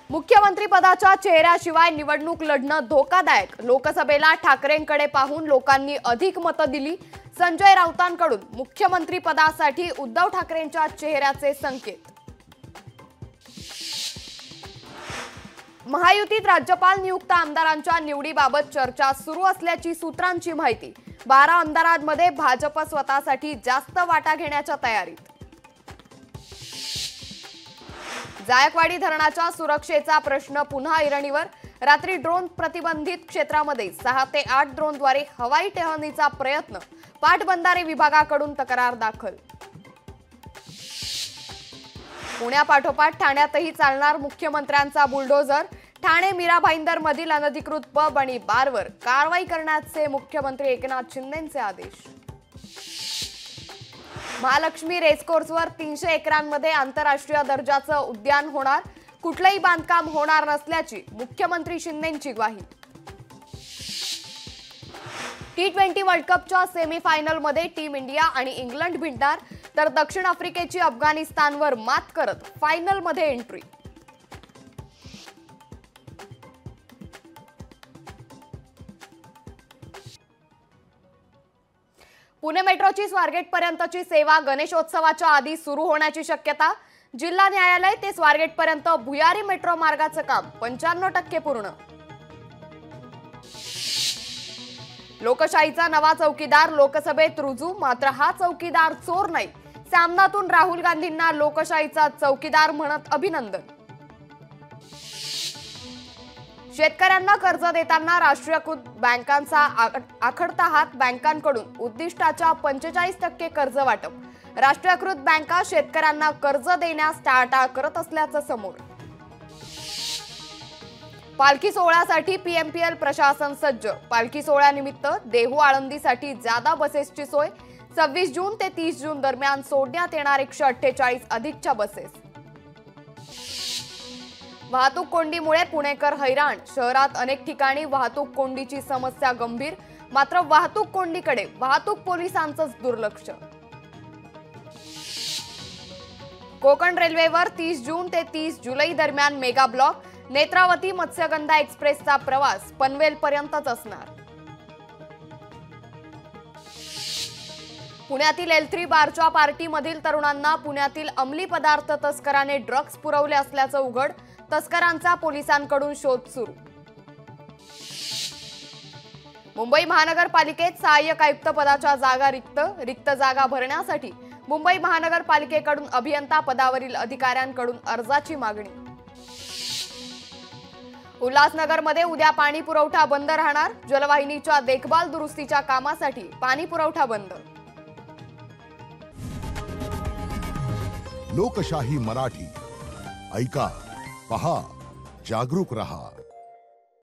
मुख्यमंत्री पदाच्या चेहऱ्याशिवाय निवडणूक लढणं धोकादायक। लोकसभेला ठाकरेंकडे पाहून लोकांनी अधिक मतं दिली। संजय राऊतांकडून मुख्यमंत्री पदासाठी उद्धव ठाकरेंच्या चेहऱ्याचे संकेत। महायुतीत राज्यपाल नियुक्त आमदारांच्या निवडीबाबत चर्चा सुरू असल्याची सूत्रांची माहिती। 12 आमदारांमध्ये भाजप स्वतःसाठी जास्त वाटा घेण्याच्या तयारीत। जायकवाडी धरणाच्या सुरक्षेचा प्रश्न पुन्हा ऐरणीवर। रात्री ड्रोन प्रतिबंधित क्षेत्रामध्ये 6 ते 8 ड्रोनद्वारे हवाई टेहळणीचा प्रयत्न। पाटबंधारे विभागाकडून तक्रार दाखल। पुण्यापाठोपाठ ठाण्यातही चालणार मुख्यमंत्र्यांचा बुलडोझर। ठाणे मीरा भाईंदर मधील अनधिकृत पब आणि बारवर कारवाई करण्याचे मुख्यमंत्री एकनाथ शिंदेंचे आदेश। महालक्ष्मी रेसकोर्सवर 300 एकरांमध्ये आंतरराष्ट्रीय दर्जाचं उद्यान होणार। कुठलंही बांधकाम होणार नसल्याची मुख्यमंत्री शिंदेंची ग्वाही। T20 वर्ल्ड कपच्या सेमीफायनलमध्ये टीम इंडिया आणि इंग्लंड भिडणार, तर दक्षिण आफ्रिकेची अफगाणिस्तानवर मात करत फायनलमध्ये एंट्री। पुणे मेट्रोची स्वारगेट पर्यंतची सेवा गणेशोत्सवाच्या आधी सुरू होण्याची शक्यता। जिल्हा न्यायालय ते स्वारगेट पर्यंत भुयारी मेट्रो मार्गाचं काम 95% पूर्ण। लोकशाहीचा नवा चौकीदार लोकसभेत रुजू, मात्र हा चौकीदार चोर नाही। सामनातून राहुल गांधींना लोकशाहीचा चौकीदार म्हणत अभिनंदन। शेतकऱ्यांना कर्ज देताना राष्ट्रीयकृत बँकांचा आखडता हात। बँकांकडून उद्दिष्टाच्या 45% कर्ज वाटप। राष्ट्रीयकृत बँका शेतकऱ्यांना कर्ज देण्यास टाळाटाळ करत असल्याचं समोर। पालखी सोहळ्यासाठी पीएमपीएल प्रशासन सज्ज। पालखी सोहळ्यानिमित्त देहू आळंदीसाठी जादा बसेसची सोय। 26 जून ते 30 जून दरम्यान सोडण्यात येणार 148 अधिकच्या बसेस। वाहतूक कोंडीमुळे पुणेकर हैराण। शहरात अनेक ठिकाणी वाहतूक कोंडीची समस्या गंभीर, मात्र वाहतूक कोंडीकडे वाहतूक पोलिसांचंच दुर्लक्ष। कोकण रेल्वेवर 30 जून ते 30 जुलै दरम्यान मेगा ब्लॉक। नेत्रावती मत्स्यगंधा एक्सप्रेसचा प्रवास पनवेलपर्यंतच असणार। पुण्यातील L3 बारच्या पार्टीमधील तरुणांना पुण्यातील अंमली पदार्थ तस्कराने ड्रग्ज पुरवले असल्याचं उघड। तस्करांचा पोलिसांकडून शोध सुरू। मुंबई महानगरपालिकेत सहाय्यक आयुक्त पदाच्या जागा रिक्त जागा भरण्यासाठी मुंबई महानगरपालिकेकडून अभियंता पदावरील अधिकाऱ्यांकडून अर्जाची मागणी। उल्हासनगरमध्ये उद्या पाणी पुरवठा बंद राहणार। जलवाहिनीच्या देखभाल दुरुस्तीच्या कामासाठी पाणी पुरवठा बंद। लोकशाही मराठी ऐका, पहा, जागरूक रहा।